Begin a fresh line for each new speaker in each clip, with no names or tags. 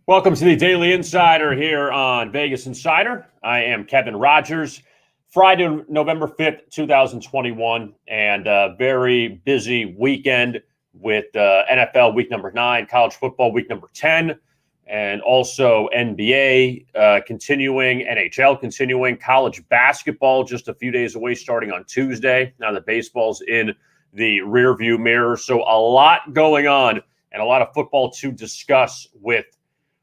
Welcome to the Daily Insider here on Vegas Insider. I am Kevin Rogers. Friday, November 5th, 2021, and a very busy weekend with NFL week number 9, college football week number 10, and also NBA continuing, NHL continuing, college basketball just a few days away starting on Tuesday. Now that baseball's in the rearview mirror. So a lot going on and a lot of football to discuss with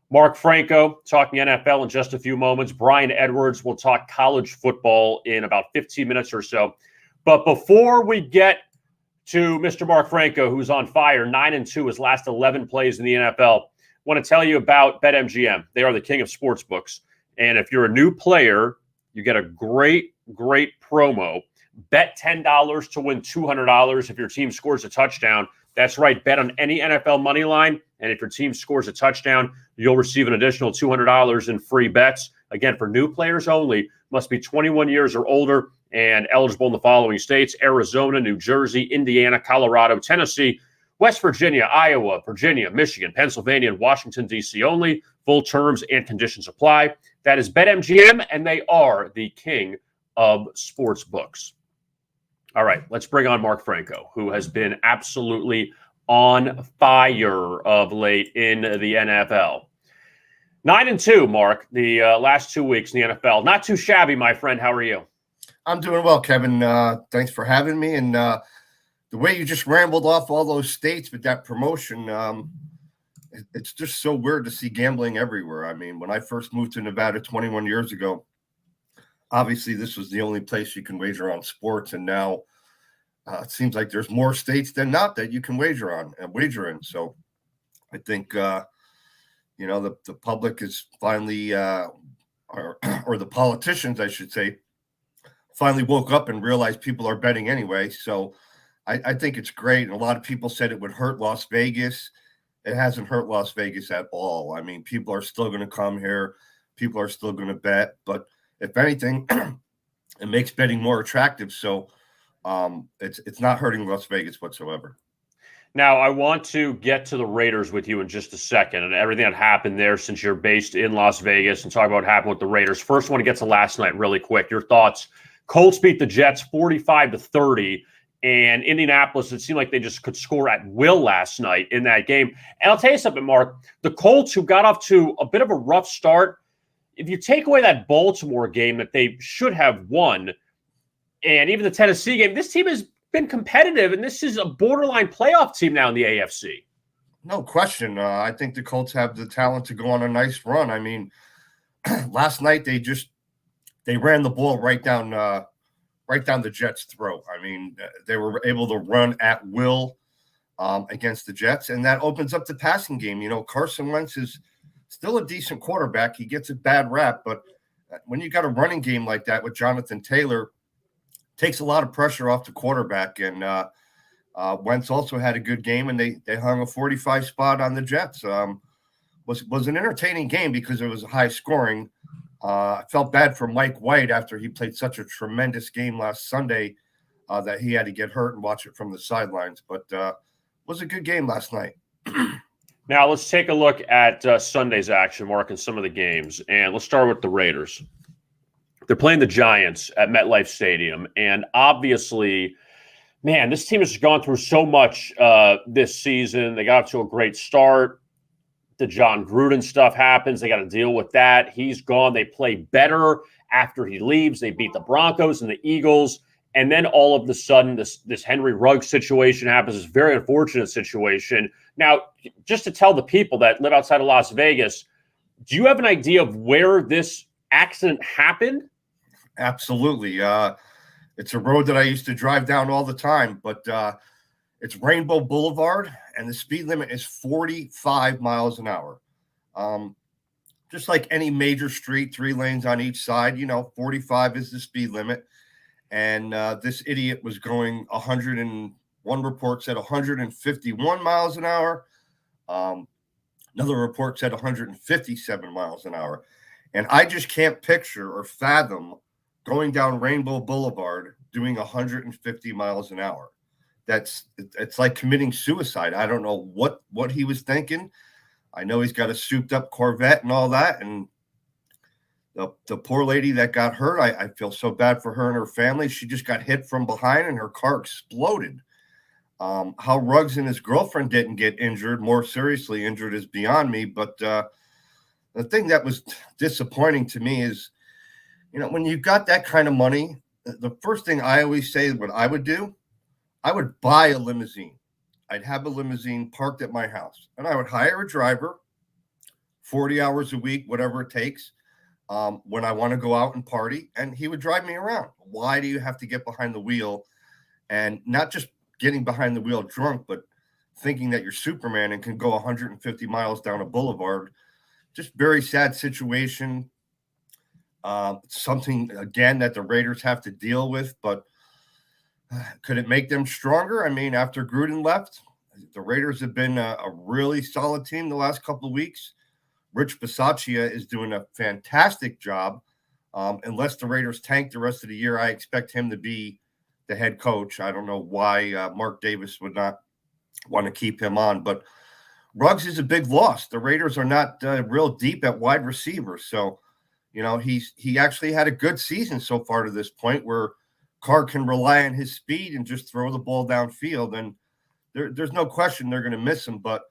Mark Franco talking NFL in just a few moments. Brian Edwards will talk college football in about 15 minutes or so. But before we get to Mr. Mark Franco, who's on fire, 9-2 his last 11 plays in the NFL, I want to tell you about BetMGM. They are the king of sportsbooks. And if you're a new player, you get a great promo. Bet $10 to win $200 if your team scores a touchdown. That's right. Bet on any NFL money line. And if your team scores a touchdown, you'll receive an additional $200 in free bets. Again, for new players only, must be 21 years or older and eligible in the following states: Arizona, New Jersey, Indiana, Colorado, Tennessee, West Virginia, Iowa, Virginia, Michigan, Pennsylvania, and Washington, D.C. only. Full terms and conditions apply. That is BetMGM, and they are the king of sports books. All right, let's bring on Mark Franco, who has been absolutely on fire of late in the NFL. 9-2, Mark, the last 2 weeks in the NFL. Not too shabby, my friend. How are you?
I'm doing well, Kevin. Thanks for having me. And the way you just rambled off all those states with that promotion, it's just so weird to see gambling everywhere. I mean, when I first moved to Nevada 21 years ago, obviously this was the only place you can wager on sports. And now it seems like there's more states than not that you can wager in. So I think, the public is finally, or the politicians, I should say, finally woke up and realized people are betting anyway. So I think it's great. And a lot of people said it would hurt Las Vegas. It hasn't hurt Las Vegas at all. I mean, people are still going to come here. People are still going to bet. But if anything, it makes betting more attractive. So it's not hurting Las Vegas whatsoever.
Now, I want to get to the Raiders with you in just a second and everything that happened there since you're based in Las Vegas and talk about what happened with the Raiders. First, I want to get to last night really quick. Your thoughts. Colts beat the Jets 45-30, and Indianapolis, it seemed like they just could score at will last night in that game. And I'll tell you something, Mark. The Colts, who got off to a bit of a rough start, if you take away that Baltimore game that they should have won, and even the Tennessee game, this team has been competitive, and this is a borderline playoff team now in the AFC.
No question. I think the Colts have the talent to go on a nice run. I mean, last night they ran the ball right down the Jets' throat. I mean, they were able to run at will against the Jets, and that opens up the passing game. You know, Carson Wentz is still a decent quarterback. He gets a bad rap, but when you got a running game like that with Jonathan Taylor, takes a lot of pressure off the quarterback. And Wentz also had a good game, and they hung a 45 spot on the Jets. Was an entertaining game because it was high scoring. I felt bad for Mike White after he played such a tremendous game last Sunday that he had to get hurt and watch it from the sidelines. But it was a good game last night.
Now, let's take a look at Sunday's action, Mark, and some of the games. And let's start with the Raiders. They're playing the Giants at MetLife Stadium. And obviously, man, this team has gone through so much this season. They got off to a great start. The John Gruden stuff happens. They got to deal with that. He's gone. They play better after he leaves. They beat the Broncos and the Eagles. And then all of a sudden, this Henry Ruggs situation happens. It's a very unfortunate situation. Now, just to tell the people that live outside of Las Vegas, do you have an idea of where this accident happened?
Absolutely. It's a road that I used to drive down all the time, but it's Rainbow Boulevard, and the speed limit is 45 miles an hour. Just like any major street, 3 lanes on each side, 45 is the speed limit. And this idiot was going 101 report said 151 miles an hour. Another report said 157 miles an hour. And I just can't picture or fathom going down Rainbow Boulevard doing 150 miles an hour. It's like committing suicide. I don't know what he was thinking. I know he's got a souped up Corvette and all that. And the poor lady that got hurt, I feel so bad for her and her family. She just got hit from behind and her car exploded. How Ruggs and his girlfriend didn't get injured, more seriously injured, is beyond me. But the thing that was disappointing to me is, when you've got that kind of money, the first thing I always say what I would do, I would buy a limousine. I'd have a limousine parked at my house, and I would hire a driver 40 hours a week, whatever it takes, when I want to go out and party, and he would drive me around. Why do you have to get behind the wheel, and not just getting behind the wheel drunk, but thinking that you're Superman and can go 150 miles down a boulevard? Just very sad situation. Something, again, that the Raiders have to deal with, but could it make them stronger? I mean, after Gruden left, the Raiders have been a really solid team the last couple of weeks. Rich Bisaccia is doing a fantastic job. Unless the Raiders tank the rest of the year, I expect him to be the head coach. I don't know why Mark Davis would not want to keep him on, but Ruggs is a big loss. The Raiders are not real deep at wide receiver. So, he actually had a good season so far to this point where Carr can rely on his speed and just throw the ball downfield. And there's no question they're going to miss him, but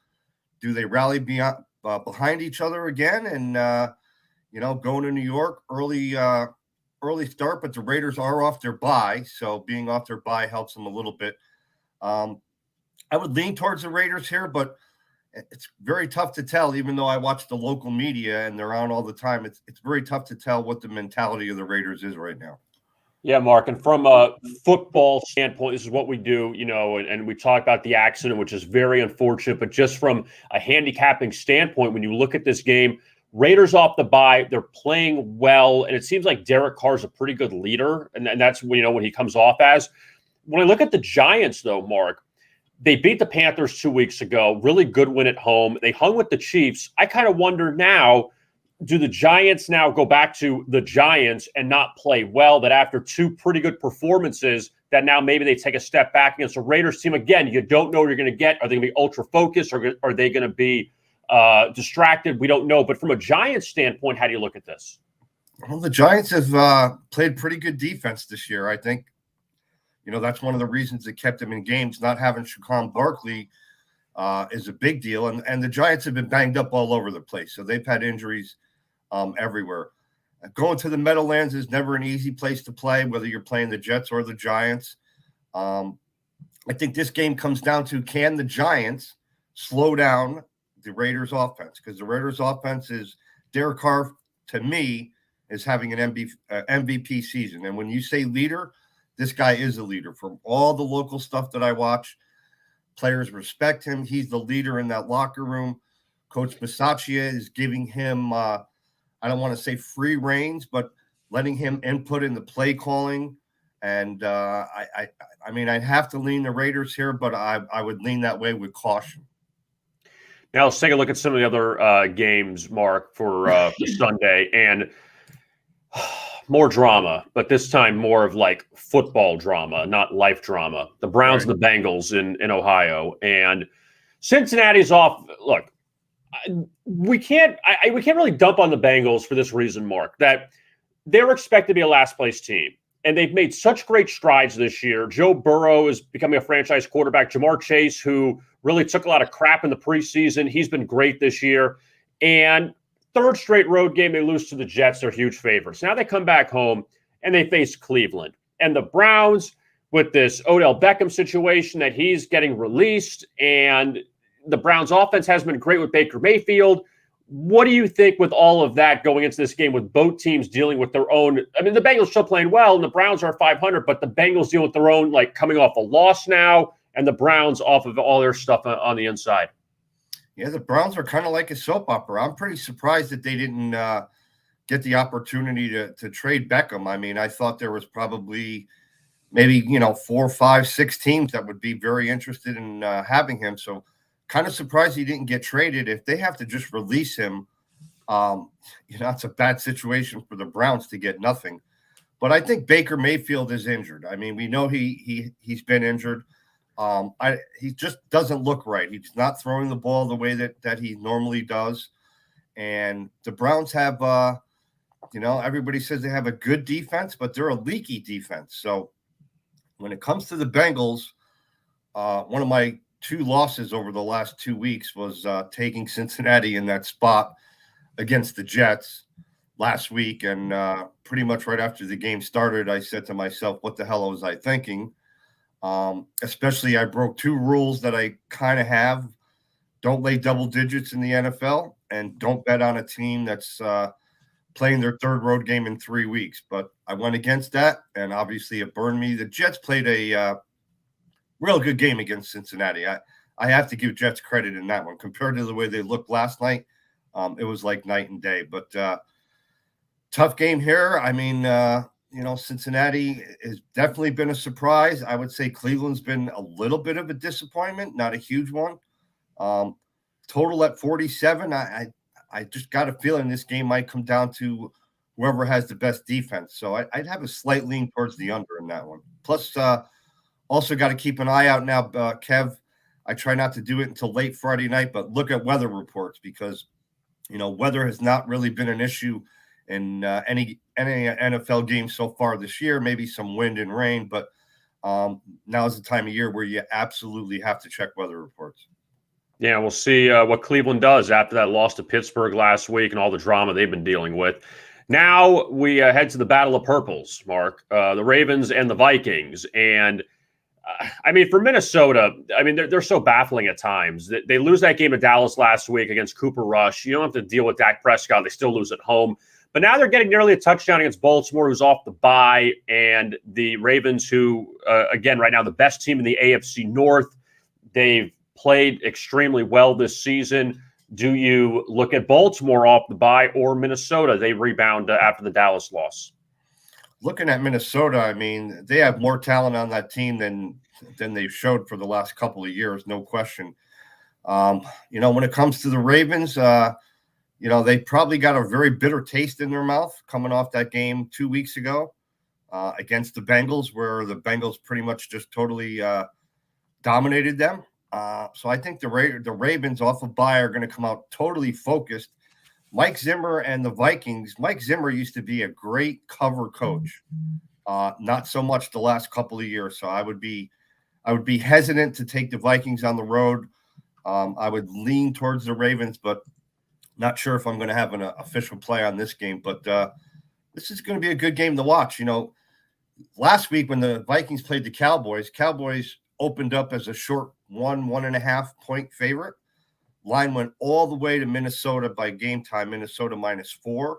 do they rally behind each other again? And, going to New York, early start, but the Raiders are off their bye. So being off their bye helps them a little bit. I would lean towards the Raiders here, but it's very tough to tell, even though I watch the local media and they're on all the time. It's very tough to tell what the mentality of the Raiders is right now.
Yeah, Mark, and from a football standpoint, this is what we do, and we talk about the accident, which is very unfortunate, but just from a handicapping standpoint, when you look at this game, Raiders off the bye, they're playing well, and it seems like Derek Carr's a pretty good leader, and that's, when he comes off as. When I look at the Giants, though, Mark, they beat the Panthers 2 weeks ago, really good win at home. They hung with the Chiefs. I kind of wonder now, do the Giants now go back to the Giants and not play well, that after two pretty good performances that now maybe they take a step back against a Raiders team? Again, you don't know what you're going to get. Are they going to be ultra focused, or are they going to be distracted? We don't know. But from a Giants standpoint, how do you look at this?
Well, the Giants have played pretty good defense this year. I think, that's one of the reasons that kept them in games. Not having Saquon Barkley is a big deal. And the Giants have been banged up all over the place. So they've had injuries everywhere. Going to the Meadowlands is never an easy place to play, whether you're playing the Jets or the Giants. I think this game comes down to, can the Giants slow down the Raiders offense? Because the Raiders offense is, Derek Carr, to me, is having an MVP season. And when you say leader, this guy is a leader. From all the local stuff that I watch, players respect him. He's the leader in that locker room. Coach Bisaccia is giving him, I don't want to say free reins, but letting him input in the play calling. And I mean, I'd have to lean the Raiders here, but I would lean that way with caution.
Now let's take a look at some of the other games, Mark, for Sunday. And more drama, but this time more of like football drama, not life drama. The Browns and the Bengals in Ohio, and Cincinnati's off. Look, we can't really dump on the Bengals for this reason, Mark, that they're expected to be a last place team, and they've made such great strides this year. Joe Burrow is becoming a franchise quarterback. Jamar Chase, who really took a lot of crap in the preseason, he's been great this year. And third straight road game, they lose to the Jets. They're huge favorites. Now they come back home and they face Cleveland. And the Browns, with this Odell Beckham situation that he's getting released, and the Browns offense has been great with Baker Mayfield. What do you think with all of that going into this game, with both teams dealing with their own? I mean, the Bengals still playing well and the Browns are 500, but the Bengals deal with their own, like coming off a loss now, and the Browns off of all their stuff on the inside.
Yeah, the Browns are kind of like a soap opera. I'm pretty surprised that they didn't get the opportunity to trade Beckham. I mean, I thought there was probably maybe, 4, 5, 6 teams that would be very interested in having him. So kind of surprised he didn't get traded. If they have to just release him, it's a bad situation for the Browns to get nothing. But I think Baker Mayfield is injured. I mean, we know he's been injured. He just doesn't look right. He's not throwing the ball the way that he normally does. And the Browns have, everybody says they have a good defense, but they're a leaky defense. So when it comes to the Bengals, one of my 2 losses over the last 2 weeks was taking Cincinnati in that spot against the Jets last week. And pretty much right after the game started, I said to myself, what the hell was I thinking? Especially I broke 2 rules that I kind of have. Don't lay double digits in the NFL, and don't bet on a team that's playing their 3rd road game in 3 weeks. But I went against that, and obviously it burned me. The Jets played a real good game against Cincinnati. I have to give Jets credit in that one. Compared to the way they looked last night, it was like night and day. But tough game here. I mean, Cincinnati has definitely been a surprise. I would say Cleveland's been a little bit of a disappointment, not a huge one. Total at 47. I just got a feeling this game might come down to whoever has the best defense. So I'd have a slight lean towards the under in that one. Plus, also got to keep an eye out now, Kev. I try not to do it until late Friday night, but look at weather reports because, weather has not really been an issue in any NFL game so far this year. Maybe some wind and rain, but now is the time of year where you absolutely have to check weather reports.
Yeah, we'll see what Cleveland does after that loss to Pittsburgh last week and all the drama they've been dealing with. Now we head to the Battle of Purples, Mark, the Ravens and the Vikings. And for Minnesota, they're so baffling at times. They lose that game at Dallas last week against Cooper Rush. You don't have to deal with Dak Prescott. They still lose at home. But now they're getting nearly a touchdown against Baltimore, who's off the bye, and the Ravens, who, again, right now, the best team in the AFC North. They've played extremely well this season. Do you look at Baltimore off the bye or Minnesota? They rebound after the Dallas loss.
Looking at Minnesota, they have more talent on that team than they've showed for the last couple of years, no question. When it comes to the Ravens, they probably got a very bitter taste in their mouth coming off that game 2 weeks ago against the Bengals, where the Bengals pretty much just totally dominated them. So I think the Ravens off of bye are going to come out totally focused. Mike Zimmer and the Vikings. Mike Zimmer used to be a great cover coach. Not so much the last couple of years. So I would be hesitant to take the Vikings on the road. I would lean towards the Ravens, but not sure if I'm going to have an official play on this game. But this is going to be a good game to watch. Last week when the Vikings played the Cowboys opened up as a short 1.5 point favorite. Line went all the way to Minnesota by game time, Minnesota -4.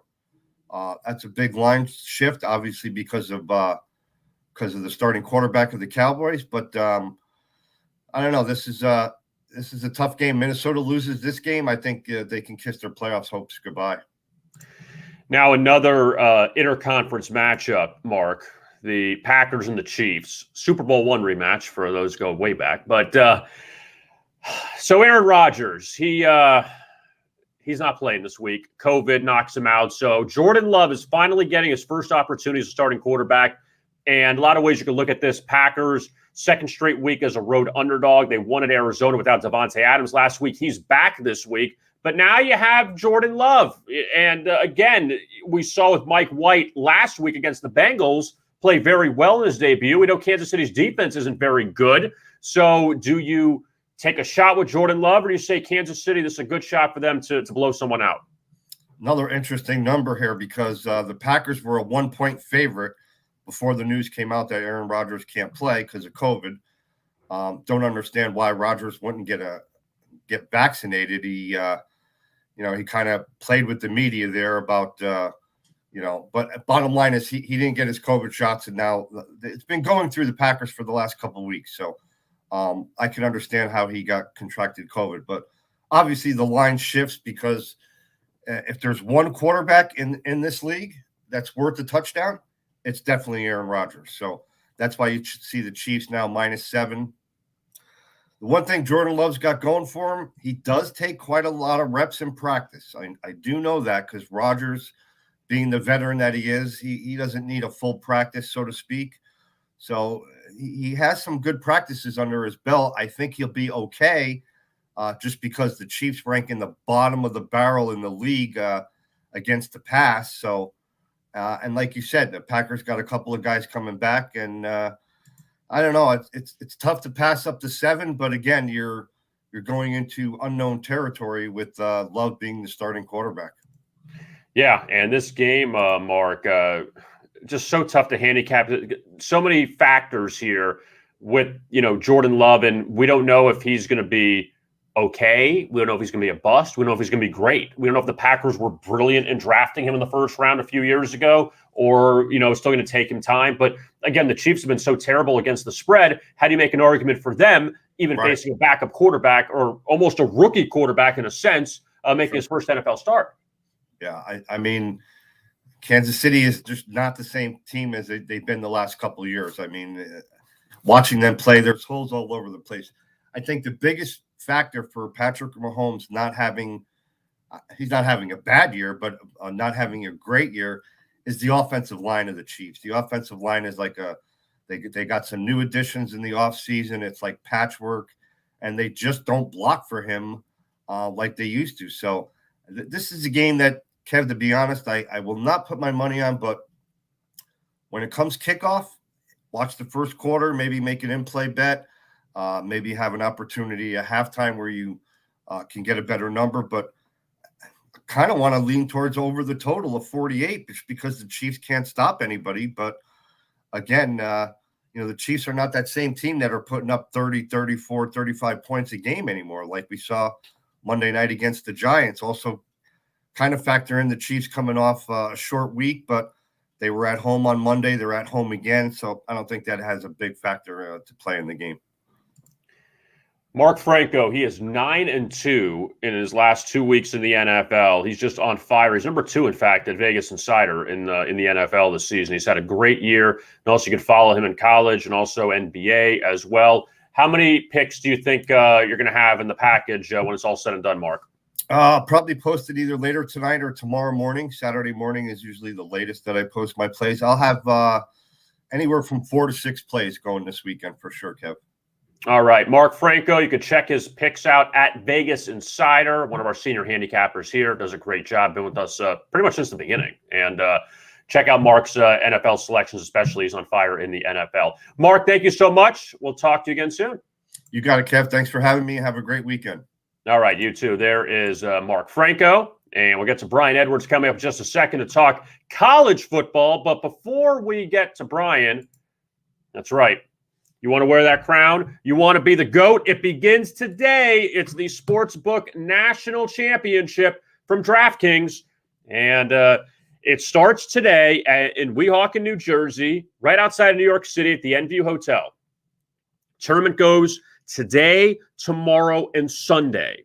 That's a big line shift, obviously, because of the starting quarterback of the Cowboys. But I don't know. This is a tough game. Minnesota loses this game, I think they can kiss their playoffs hopes goodbye.
Now another interconference matchup, Mark. The Packers and the Chiefs. Super Bowl I rematch for those go way back. But so Aaron Rodgers, he's not playing this week. COVID knocks him out. So Jordan Love is finally getting his first opportunity as a starting quarterback. And a lot of ways you can look at this. Packers, second straight week as a road underdog. They won at Arizona without Devontae Adams last week. He's back this week. But now you have Jordan Love. And again, we saw with Mike White last week against the Bengals play very well in his debut. We know Kansas City's defense isn't very good. So do you take a shot with Jordan Love, or do you say Kansas City, this is a good shot for them to blow someone out?
Another interesting number here because the Packers were a 1-point favorite before the news came out that Aaron Rodgers can't play because of COVID. Don't understand why Rodgers wouldn't get vaccinated. He kind of played with the media there about but bottom line is he didn't get his COVID shots, and now it's been going through the Packers for the last couple of weeks. So I can understand how he got contracted COVID, but obviously the line shifts because if there's one quarterback in this league that's worth a touchdown, it's definitely Aaron Rodgers. So that's why you see the Chiefs now -7. The one thing Jordan Love's got going for him, he does take quite a lot of reps in practice. I do know that because Rodgers, being the veteran that he is, he doesn't need a full practice, so to speak. So, he has some good practices under his belt. I think he'll be okay, just because the Chiefs rank in the bottom of the barrel in the league against the pass. So, and like you said, the Packers got a couple of guys coming back, and I don't know. It's tough to pass up to 7, but again, you're going into unknown territory with Love being the starting quarterback.
Yeah, and this game, Mark, just so tough to handicap. So many factors here with Jordan Love, and we don't know if he's going to be okay. We don't know if he's going to be a bust. We don't know if he's going to be great. We don't know if the Packers were brilliant in drafting him in the first round a few years ago, or still going to take him time. But again, the Chiefs have been so terrible against the spread. How do you make an argument for them, even facing a backup quarterback or almost a rookie quarterback in a sense, making his first NFL start?
Yeah, I mean, Kansas City is just not the same team as they've been the last couple of years. I mean, watching them play, there's holes all over the place. I think the biggest factor for Patrick Mahomes he's not having a bad year, but not having a great year is the offensive line of the Chiefs. The offensive line is like they got some new additions in the offseason. It's like patchwork, and they just don't block for him like they used to. So this is a game that, Kev, to be honest, I will not put my money on, but when it comes kickoff, watch the first quarter, maybe make an in-play bet, maybe have an opportunity at halftime where you can get a better number. But I kind of want to lean towards over the total of 48 just because the Chiefs can't stop anybody. But again, the Chiefs are not that same team that are putting up 30, 34, 35 points a game anymore, like we saw Monday night against the Giants. Also, kind of factor in the Chiefs coming off a short week, but they were at home on Monday. They're at home again. So I don't think that has a big factor to play in the game.
Mark Franco, he is 9-2 in his last 2 weeks in the NFL. He's just on fire. He's number 2, in fact, at Vegas Insider in the NFL this season. He's had a great year. And also you can follow him in college and also NBA as well. How many picks do you think you're going to have in the package when it's all said and done, Mark?
Probably post it either later tonight or tomorrow morning. Saturday morning is usually the latest that I post my plays. I'll have anywhere from 4 to 6 plays going this weekend for sure, Kev.
All right. Mark Franco, you can check his picks out at Vegas Insider. One of our senior handicappers here, does a great job, been with us pretty much since the beginning. And check out Mark's NFL selections, especially. He's on fire in the NFL. Mark, thank you so much. We'll talk to you again soon.
You got it, Kev. Thanks for having me. Have a great weekend.
All right, you too. There is Mark Franco, and we'll get to Brian Edwards coming up in just a second to talk college football. But before we get to Brian, that's right, you want to wear that crown? You want to be the GOAT? It begins today. It's the Sportsbook National Championship from DraftKings, and it starts today in Weehawken, New Jersey, right outside of New York City at the Enview Hotel. Tournament goes today, tomorrow, and Sunday.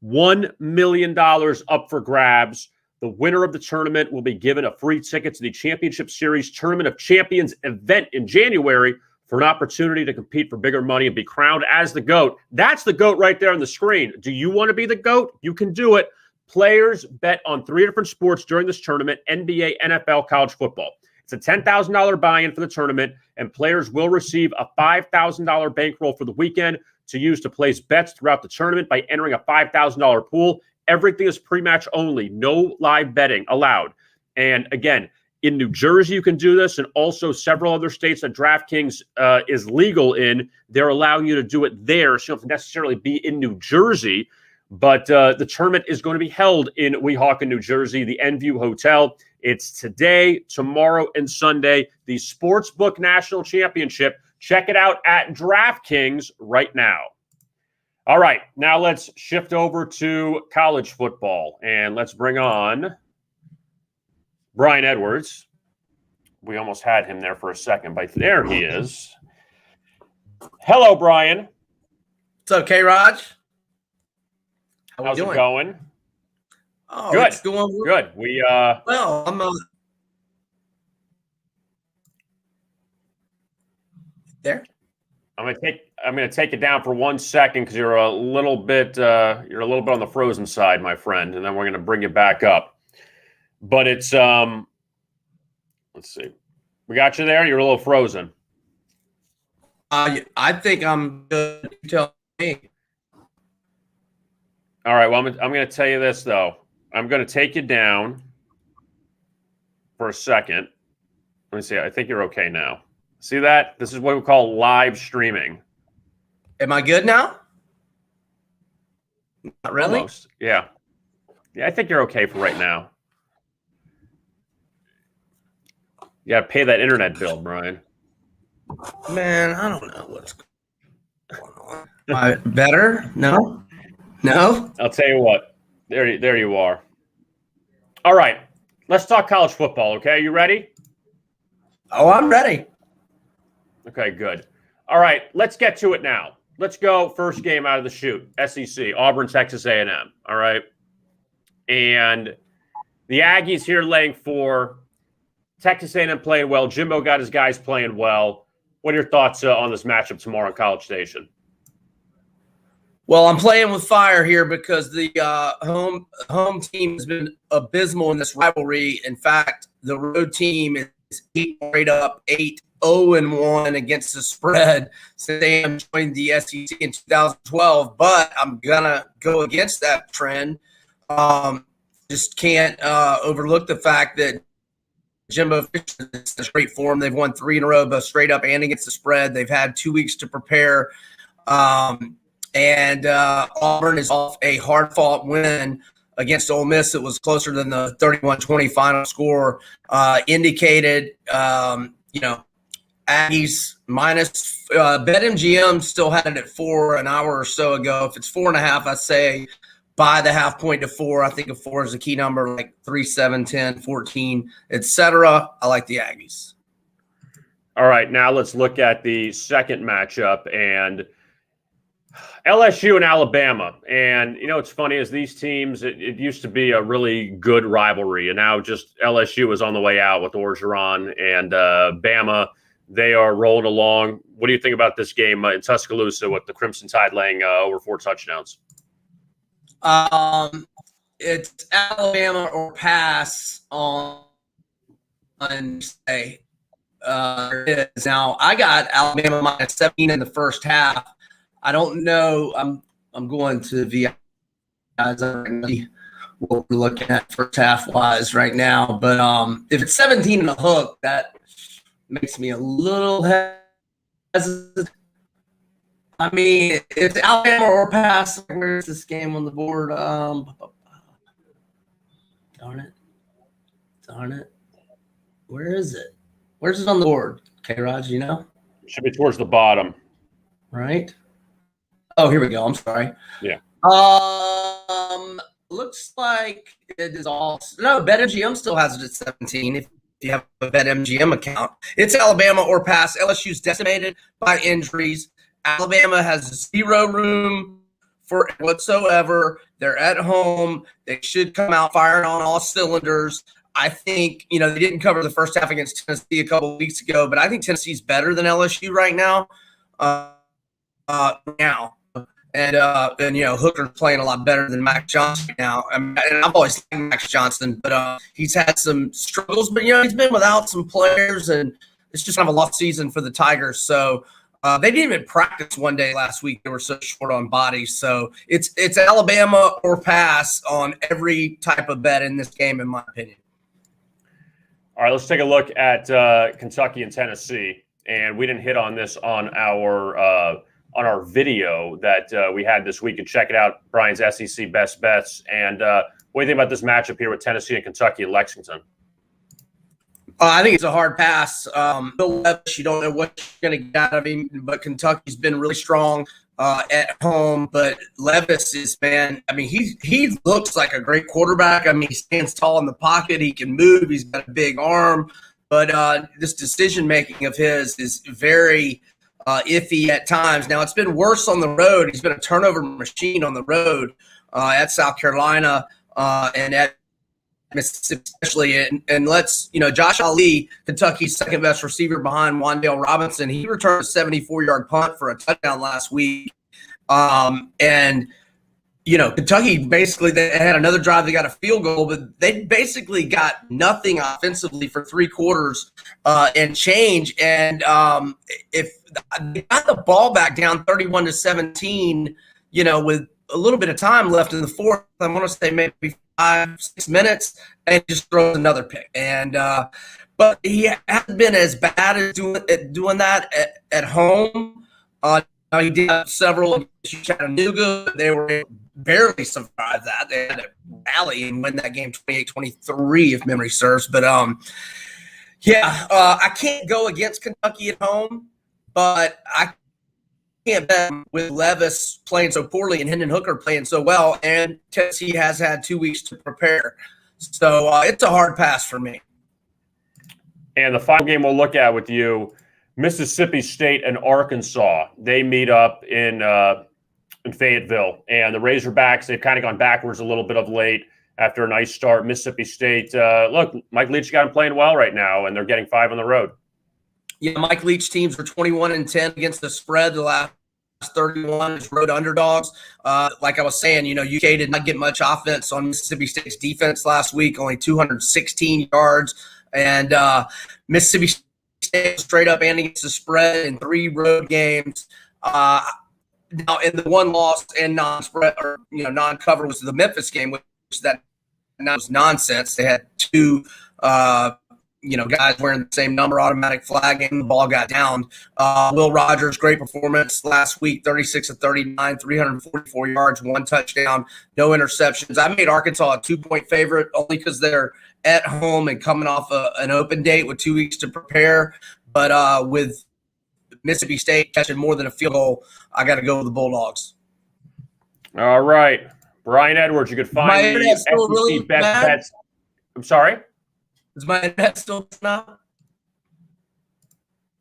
$1 million up for grabs. The winner of the tournament will be given a free ticket to the Championship Series Tournament of Champions event in January for an opportunity to compete for bigger money and be crowned as the GOAT. That's the GOAT right there on the screen. Do you want to be the GOAT? You can do it. Players bet on 3 different sports during this tournament: NBA, NFL, college football. It's a $10,000 buy-in for the tournament, and players will receive a $5,000 bankroll for the weekend to use to place bets throughout the tournament by entering a $5,000 pool. Everything is pre-match only. No live betting allowed. And again, in New Jersey, you can do this, and also several other states that DraftKings is legal in. They're allowing you to do it there, so you don't have to necessarily be in New Jersey. But the tournament is going to be held in Weehawken, New Jersey, the Enview Hotel. It's today, tomorrow, and Sunday, the Sportsbook National Championship. Check it out at DraftKings right now. All right, now let's shift over to college football, and let's bring on Brian Edwards. We almost had him there for a second, but there he is. Hello, Brian.
What's up, K-Raj?
How's it going?
Oh,
good.
It's going
good.
Well, I'm there.
I'm gonna take it down for 1 second because you're a little bit on the frozen side, my friend, and then we're gonna bring you back up. But it's let's see, we got you there. You're a little frozen.
I think I'm good. You tell me.
All right. Well, I'm going to tell you this, though. I'm going to take you down for a second. Let me see. I think you're okay now. See that? This is what we call live streaming.
Am I good now? Not really.
Almost. Yeah. Yeah, I think you're okay for right now. You got to pay that internet bill, Brian.
Man, I don't know what's going on. Am I better? No?
I'll tell you what. There you are. All right. Let's talk college football, okay? You ready?
Oh, I'm ready.
Okay, good. All right, let's get to it now. Let's go first game out of the chute, SEC, Auburn, Texas A&M, all right? And the Aggies here laying 4. Texas A&M playing well. Jimbo got his guys playing well. What are your thoughts on this matchup tomorrow in College Station?
Well, I'm playing with fire here because the home team has been abysmal in this rivalry. In fact, the road team is 8 straight up, 8-0-1 against the spread since they joined the SEC in 2012. But I'm gonna go against that trend. Just can't overlook the fact that Jimbo Fisher is in great form. They've won 3 in a row, both straight up and against the spread. They've had 2 weeks to prepare. And Auburn is off a hard-fought win against Ole Miss. It was closer than the 31-20 final score indicated. Aggies minus BetMGM still had it at 4 an hour or so ago. If it's 4.5, I say buy the half point to 4. I think a 4 is a key number, like 3, 7, 10, 14, etc. I like the Aggies.
All right, now let's look at the second matchup and LSU and Alabama. And, what's funny is these teams, it used to be a really good rivalry, and now just LSU is on the way out with Orgeron, and Bama, they are rolling along. What do you think about this game in Tuscaloosa with the Crimson Tide laying over 4 touchdowns?
It's Alabama or pass on say. It is. Now, I got Alabama minus 17 in the first half. I don't know. I'm going to the guys what we're looking at first half wise right now. But if it's 17 and a hook, that makes me a little hesitant. I mean, it's Alabama or pass. Where's this game on the board? Darn it. Where is it? Where's it on the board? Okay, Raj, you know?
It should be towards the bottom.
Right? Oh, here we go. I'm sorry.
Yeah.
Looks like it is all – no, BetMGM still has it at 17 if you have a BetMGM account. It's Alabama or pass. LSU's decimated by injuries. Alabama has 0 room for whatsoever. They're at home. They should come out firing on all cylinders. I think, they didn't cover the first half against Tennessee a couple of weeks ago, but I think Tennessee's better than LSU right now. And Hooker's playing a lot better than Max Johnson right now. And I've always liked Max Johnson, but he's had some struggles. But, he's been without some players, and it's just kind of a lost season for the Tigers. So they didn't even practice one day last week. They were so short on bodies. So it's Alabama or pass on every type of bet in this game, in my opinion.
All right, let's take a look at Kentucky and Tennessee. And we didn't hit on this on our video that we had this week. And check it out, Brian's SEC Best Bets. And what do you think about this matchup here with Tennessee and Kentucky in Lexington?
I think it's a hard pass. Bill Levis, you don't know what you're going to get out of him, but Kentucky's been really strong at home. But Levis is, he looks like a great quarterback. He stands tall in the pocket. He can move. He's got a big arm. But this decision-making of his is very iffy at times. Now, it's been worse on the road. He's been a turnover machine on the road at South Carolina and at Mississippi especially. And let's, Josh Ali, Kentucky's second-best receiver behind Wan'Dale Robinson, he returned a 74-yard punt for a touchdown last week. And Kentucky basically they had another drive. They got a field goal, but they basically got nothing offensively for 3 quarters and change. And if they got the ball back down 31-17, with a little bit of time left in the fourth, I want to say maybe 5-6 minutes, and just throws another pick. And but he hasn't been as bad as doing that at home. He did have several against Chattanooga. They were barely survived that. They had to rally and win that game 28-23, if memory serves. But I can't go against Kentucky at home, but I can't bet with Levis playing so poorly and Hendon Hooker playing so well, and Tennessee has had 2 weeks to prepare. So it's a hard pass for me.
And the final game we'll look at with you, Mississippi State and Arkansas. They meet up in Fayetteville. And the Razorbacks, they've kind of gone backwards a little bit of late after a nice start. Mississippi State, look, Mike Leach got them playing well right now, and they're getting 5 on the road.
Yeah, Mike Leach teams were 21-10 against the spread the last 31 as road underdogs. Like I was saying, UK did not get much offense on Mississippi State's defense last week, only 216 yards. And Mississippi State straight up and against the spread in 3 road games. Now, in the one loss and non-spread or non-cover was the Memphis game, which that was nonsense. They had 2 guys wearing the same number, automatic flag, and the ball got down. Will Rogers, great performance last week, 36-39, 344 yards, 1 touchdown, no interceptions. I made Arkansas a 2-point favorite only because they're at home and coming off an open date with 2 weeks to prepare. But with Mississippi State catching more than a field goal, I got to go with the Bulldogs.
All right. Brian Edwards, you could find the SEC really best bets. I'm sorry?
Is my internet still not?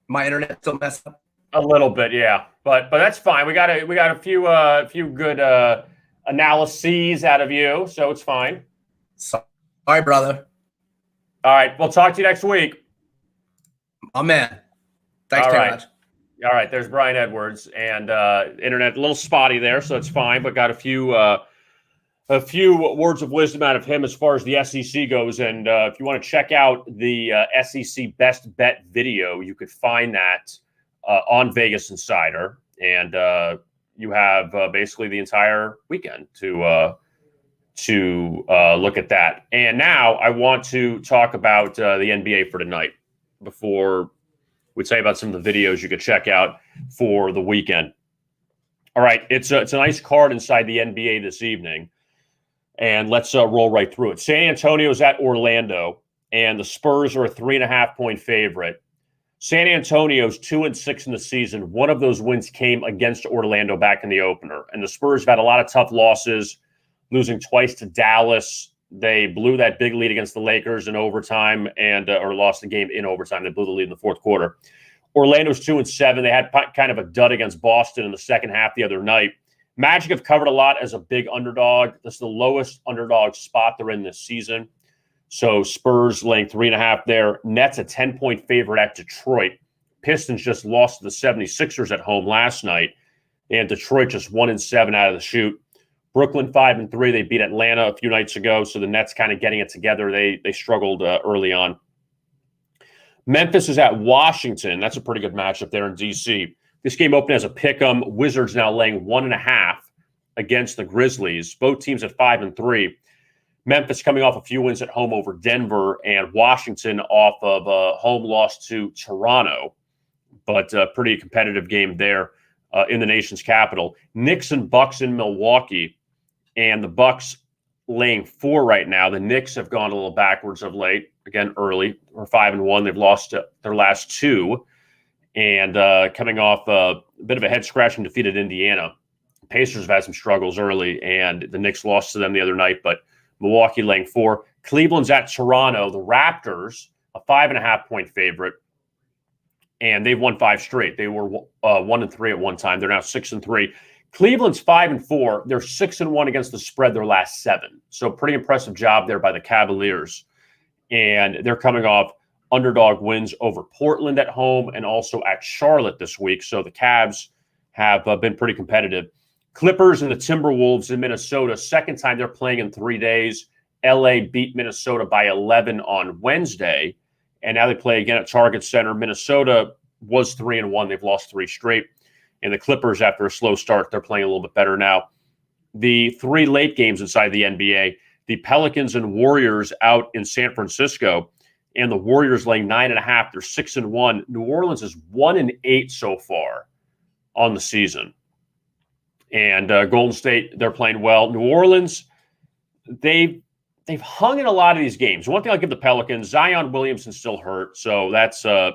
My internet still messed up?
A little bit, yeah. But that's fine. We got a few good analyses out of you, so it's fine.
Sorry, brother.
All right. We'll talk to you next week.
Oh, man. Thanks very much.
All right. There's Brian Edwards, and internet a little spotty there, so it's fine. But got a few words of wisdom out of him as far as the SEC goes. And if you want to check out the SEC Best Bet video, you could find that on Vegas Insider. And you have basically the entire weekend to look at that. And now I want to talk about the NBA for tonight before we tell you about some of the videos you could check out for the weekend. All right. It's a nice card inside the NBA this evening. And let's roll right through it. San Antonio's at Orlando, and the Spurs are a 3.5-point favorite. San Antonio's 2-6 in the season. One of those wins came against Orlando back in the opener. And the Spurs have had a lot of tough losses, losing twice to Dallas. They blew that big lead against the Lakers in overtime or lost the game in overtime. They blew the lead in the fourth quarter. Orlando's 2-7. They had kind of a dud against Boston in the second half the other night. Magic have covered a lot as a big underdog. This is the lowest underdog spot they're in this season. So Spurs laying 3.5 there. Nets a 10-point favorite at Detroit. Pistons just lost to the 76ers at home last night. And Detroit just 1-7 out of the chute. Brooklyn 5-3. They beat Atlanta a few nights ago. So the Nets kind of getting it together. They struggled early on. Memphis is at Washington. That's a pretty good matchup there in D.C. This game opened as a pick'em. Wizards now laying 1.5 against the Grizzlies. Both teams at 5-3. Memphis coming off a few wins at home over Denver, and Washington off of a home loss to Toronto. But a pretty competitive game there in the nation's capital. Knicks and Bucks in Milwaukee, and the Bucks laying 4 right now. The Knicks have gone a little backwards of late. Again, early. We're 5-1. They've lost their last 2. And coming off a bit of a head-scratching defeat at Indiana. Pacers have had some struggles early, and the Knicks lost to them the other night, but Milwaukee laying 4. Cleveland's at Toronto. The Raptors, a 5.5-point favorite, and they've won 5 straight. They were 1-3 at one time. They're now 6-3. Cleveland's 5-4. They're 6-1 against the spread their last 7. So pretty impressive job there by the Cavaliers. And they're coming off underdog wins over Portland at home and also at Charlotte this week. So the Cavs have been pretty competitive. Clippers and the Timberwolves in Minnesota, second time they're playing in 3 days. LA beat Minnesota by 11 on Wednesday, and now they play again at Target Center. Minnesota was 3-1. They've lost 3 straight. And the Clippers, after a slow start, they're playing a little bit better now. The 3 late games inside the NBA, the Pelicans and Warriors out in San Francisco, and the Warriors laying 9.5. They're 6-1. New Orleans is 1-8 so far on the season. And Golden State, they're playing well. New Orleans, they've hung in a lot of these games. One thing I'll give the Pelicans, Zion Williamson's still hurt, so that's an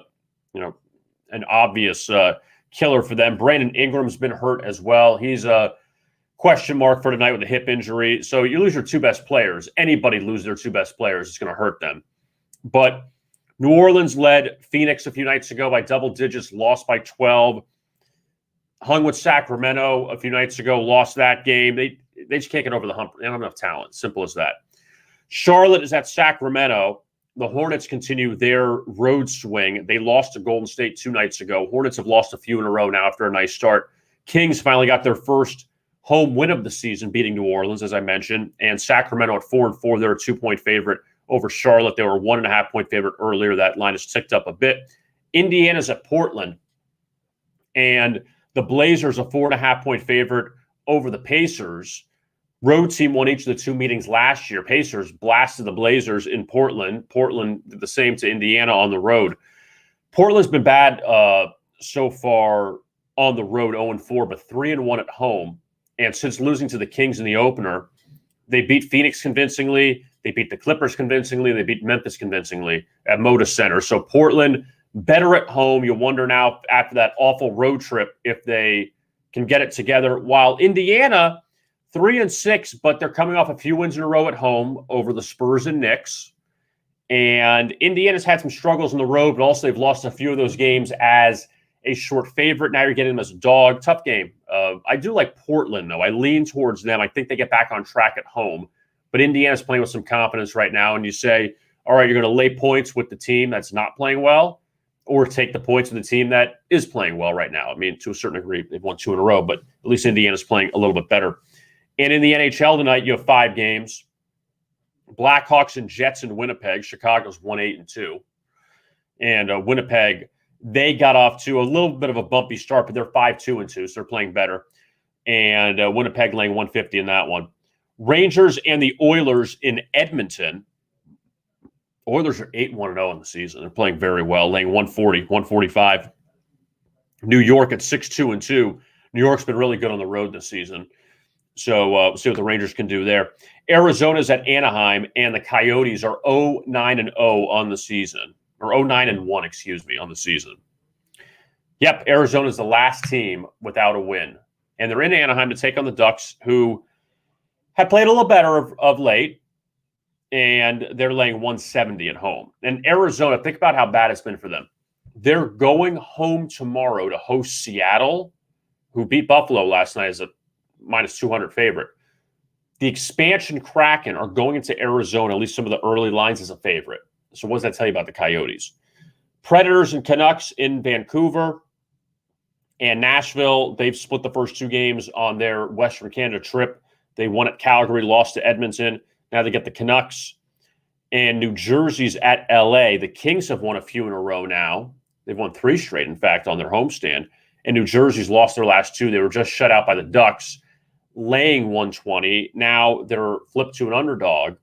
obvious killer for them. Brandon Ingram's been hurt as well. He's a question mark for tonight with a hip injury. So you lose your 2 best players. Anybody lose their 2 best players, it's going to hurt them. But New Orleans led Phoenix a few nights ago by double digits, lost by 12. Hung with Sacramento a few nights ago, lost that game. They just can't get over the hump. They don't have enough talent. Simple as that. Charlotte is at Sacramento. The Hornets continue their road swing. They lost to Golden State 2 nights ago. Hornets have lost a few in a row now after a nice start. Kings finally got their first home win of the season, beating New Orleans, as I mentioned. And Sacramento at 4-4, they're a 2-point favorite over Charlotte. They were a 1.5-point favorite earlier. That line has ticked up a bit. Indiana's at Portland. And the Blazers, a 4.5-point favorite over the Pacers. Road team won each of the 2 meetings last year. Pacers blasted the Blazers in Portland. Portland did the same to Indiana on the road. Portland's been bad so far on the road, 0-4, but 3-1 at home. And since losing to the Kings in the opener, they beat Phoenix convincingly. They beat the Clippers convincingly. They beat Memphis convincingly at Moda Center. So Portland, better at home. You wonder now, after that awful road trip, if they can get it together. While Indiana, 3-6, but they're coming off a few wins in a row at home over the Spurs and Knicks. And Indiana's had some struggles on the road, but also they've lost a few of those games as a short favorite. Now you're getting them as a dog. Tough game. I do like Portland, though. I lean towards them. I think they get back on track at home. But Indiana's playing with some confidence right now. And you say, all right, you're going to lay points with the team that's not playing well, or take the points with the team that is playing well right now. I mean, to a certain degree, they've won 2 in a row, but at least Indiana's playing a little bit better. And in the NHL tonight, you have 5 games. Blackhawks and Jets in Winnipeg. Chicago's 1-8-2. And Winnipeg, they got off to a little bit of a bumpy start, but they're 5-2-2, so they're playing better. And Winnipeg laying 150 in that one. Rangers and the Oilers in Edmonton. Oilers are 8-1-0 in the season. They're playing very well, laying 140, 145. New York at 6-2-2. New York's been really good on the road this season. So we'll see what the Rangers can do there. Arizona's at Anaheim, and the Coyotes are 0-9-0 on the season. Or 0-9-1, excuse me, on the season. Yep, Arizona's the last team without a win. And they're in Anaheim to take on the Ducks, who have played a little better of late. And they're laying 170 at home. And Arizona, think about how bad it's been for them. They're going home tomorrow to host Seattle, who beat Buffalo last night as a -200 favorite. The expansion Kraken are going into Arizona, at least some of the early lines, as a favorite. So what does that tell you about the Coyotes? Predators and Canucks in Vancouver and Nashville. They've split the first 2 games on their Western Canada trip. They won at Calgary, lost to Edmonton. Now they get the Canucks. And New Jersey's at LA. The Kings have won a few in a row now. They've won 3 straight, in fact, on their homestand. And New Jersey's lost their last 2. They were just shut out by the Ducks, laying 120. Now they're flipped to an underdog.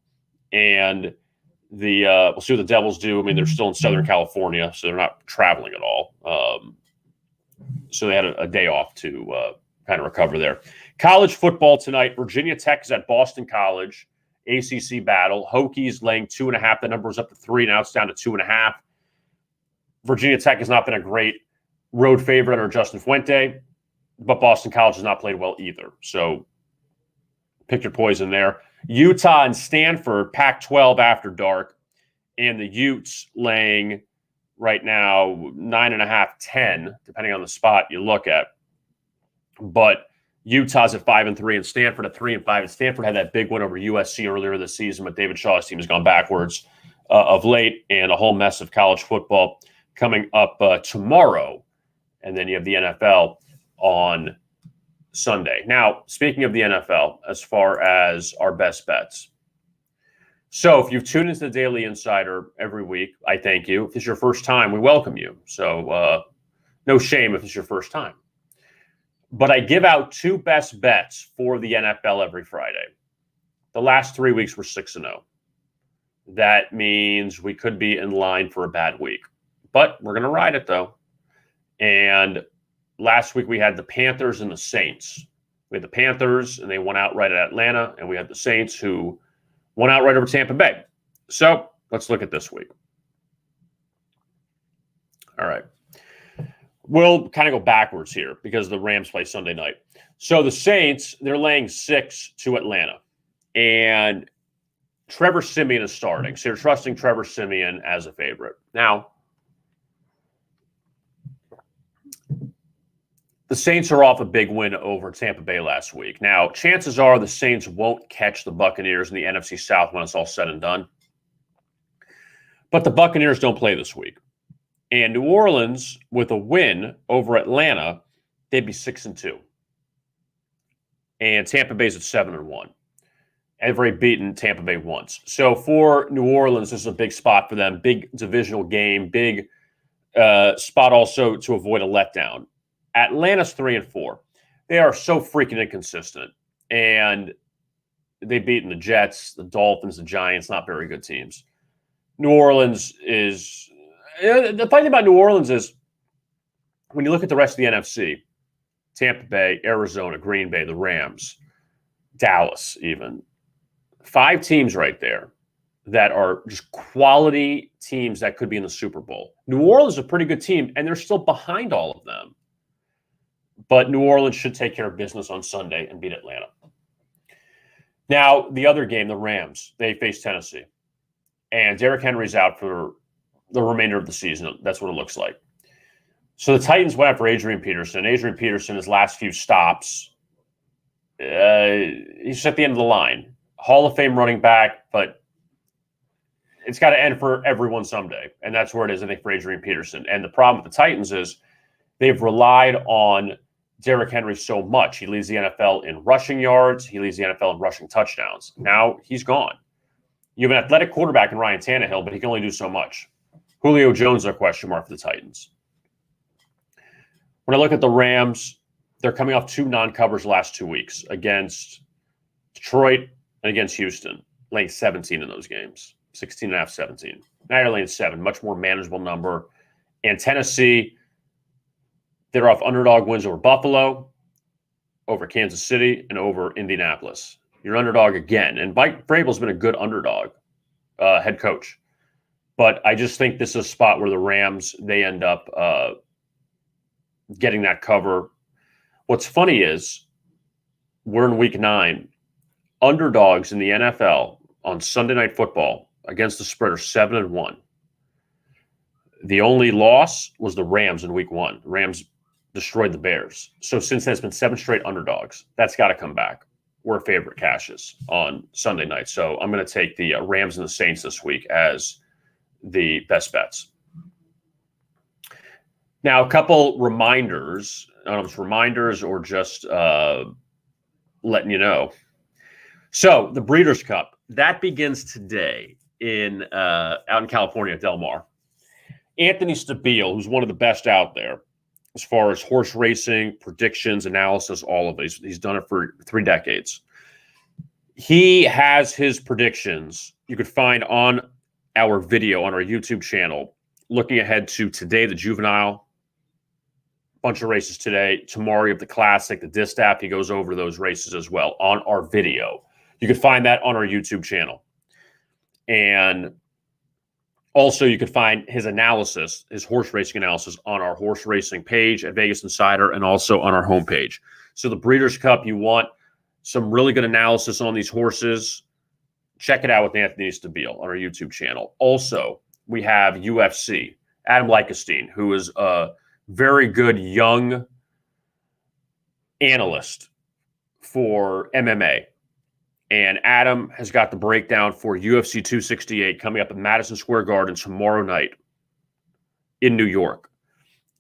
And we'll see what the Devils do. I mean, they're still in Southern California, so they're not traveling at all. So they had a day off to kind of recover there. College football tonight. Virginia Tech is at Boston College. ACC battle. Hokies laying 2.5. The number was up to 3. Now it's down to 2.5. Virginia Tech has not been a great road favorite under Justin Fuente, but Boston College has not played well either. So pick your poison there. Utah and Stanford, Pac-12 after dark. And the Utes laying right now 9.5, 10, depending on the spot you look at. But Utah's at 5-3 and Stanford at 3-5. And Stanford had that big win over USC earlier this season, but David Shaw's team has gone backwards of late, and a whole mess of college football coming up tomorrow. And then you have the NFL on Sunday. Now, speaking of the NFL, as far as our best bets. So if you've tuned into the Daily Insider every week, I thank you. If it's your first time, we welcome you. So no shame if it's your first time. But I give out 2 best bets for the NFL every Friday. The last 3 weeks were 6-0. That means we could be in line for a bad week. But we're going to ride it, though. And last week we had the Panthers and the Saints. We had the Panthers, and they won outright at Atlanta, and we had the Saints, who won outright over Tampa Bay. So let's look at this week. All right. We'll kind of go backwards here because the Rams play Sunday night. So the Saints, they're laying 6 to Atlanta. And Trevor Siemian is starting. So you're trusting Trevor Siemian as a favorite. Now, the Saints are off a big win over Tampa Bay last week. Now, chances are the Saints won't catch the Buccaneers in the NFC South when it's all said and done. But the Buccaneers don't play this week. And New Orleans, with a win over Atlanta, they'd be 6-2. And Tampa Bay's at 7-1. And they've beaten Tampa Bay once. So for New Orleans, this is a big spot for them. Big divisional game. Big spot also to avoid a letdown. Atlanta's 3-4. They are so freaking inconsistent. And they've beaten the Jets, the Dolphins, the Giants, not very good teams. New Orleans is... The funny thing about New Orleans is when you look at the rest of the NFC, Tampa Bay, Arizona, Green Bay, the Rams, Dallas even, 5 teams right there that are just quality teams that could be in the Super Bowl. New Orleans is a pretty good team, and they're still behind all of them. But New Orleans should take care of business on Sunday and beat Atlanta. Now, the other game, the Rams, they face Tennessee. And Derrick Henry's out for the remainder of the season. That's what it looks like. So the Titans went after Adrian Peterson. Adrian Peterson, his last few stops, he's at the end of the line. Hall of Fame running back, but it's got to end for everyone someday. And that's where it is, I think, for Adrian Peterson. And the problem with the Titans is they've relied on Derrick Henry so much. He leads the NFL in rushing yards. He leads the NFL in rushing touchdowns. Now he's gone. You have an athletic quarterback in Ryan Tannehill, but he can only do so much. Julio Jones is a question mark for the Titans. When I look at the Rams, they're coming off 2 non-covers the last 2 weeks against Detroit and against Houston, laying 17 in those games, 16.5, 17. Now you're laying 7, much more manageable number. And Tennessee, they're off underdog wins over Buffalo, over Kansas City, and over Indianapolis. You're underdog again. And Mike Vrabel's been a good underdog head coach. But I just think this is a spot where the Rams, they end up getting that cover. What's funny is we're in week 9. Underdogs in the NFL on Sunday Night Football against the spread are 7-1. The only loss was the Rams in week 1. The Rams destroyed the Bears. So since then, it's been 7 straight underdogs. That's got to come back. We're favorite cashes on Sunday night. So I'm going to take the Rams and the Saints this week as the best bets. Now, a couple reminders. I don't know if it's reminders or just letting you know. So the Breeders' Cup, that begins today out in California at Del Mar. Anthony Stabile, who's one of the best out there as far as horse racing, predictions, analysis, all of it. He's done it for 3 decades. He has his predictions you could find on our video on our YouTube channel, looking ahead to today, the Juvenile, bunch of races today. Tomorrow, you have the Classic, the Distaff. He goes over those races as well on our video. You can find that on our YouTube channel. And also, you can find his analysis, his horse racing analysis on our horse racing page at Vegas Insider and also on our homepage. So the Breeders' Cup, you want some really good analysis on these horses, check it out with Anthony Stabile on our YouTube channel. Also, we have UFC, Adam Leikestein, who is a very good young analyst for MMA. And Adam has got the breakdown for UFC 268 coming up at Madison Square Garden tomorrow night in New York.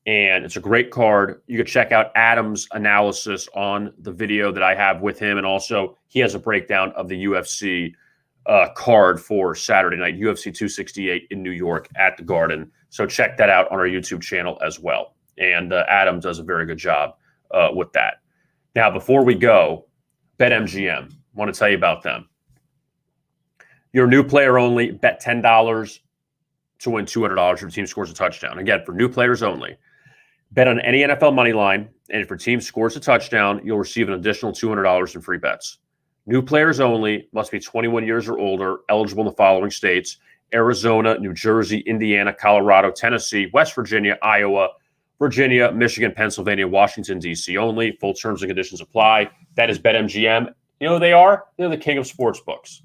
and it's a great card. You can check out Adam's analysis on the video that I have with him, and also he has a breakdown of the UFC card for Saturday night, UFC 268 in New York at the Garden. So check that out on our YouTube channel as well. And Adam does a very good job with that. Now, before we go, BetMGM, I want to tell you about them. You're a new player only, bet $10 to win $200 if your team scores a touchdown. Again, for new players only. Bet on any NFL money line, and if your team scores a touchdown, you'll receive an additional $200 in free bets. New players only, must be 21 years or older, eligible in the following states: Arizona, New Jersey, Indiana, Colorado, Tennessee, West Virginia, Iowa, Virginia, Michigan, Pennsylvania, Washington, D.C. only. Full terms and conditions apply. That is BetMGM. You know who they are? They're the king of sports books.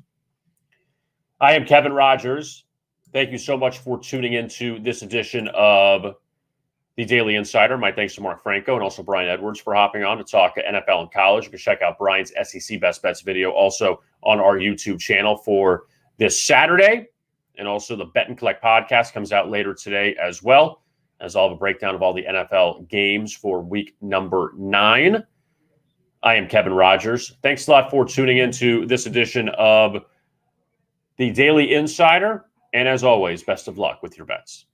I am Kevin Rogers. Thank you so much for tuning into this edition of the Daily Insider. My thanks to Mark Franco and also Brian Edwards for hopping on to talk NFL and college. You can check out Brian's SEC Best Bets video also on our YouTube channel for this Saturday. And also the Bet and Collect podcast comes out later today as well, as I'll have a breakdown of all the NFL games for week number 9. I am Kevin Rogers. Thanks a lot for tuning into this edition of the Daily Insider. And as always, best of luck with your bets.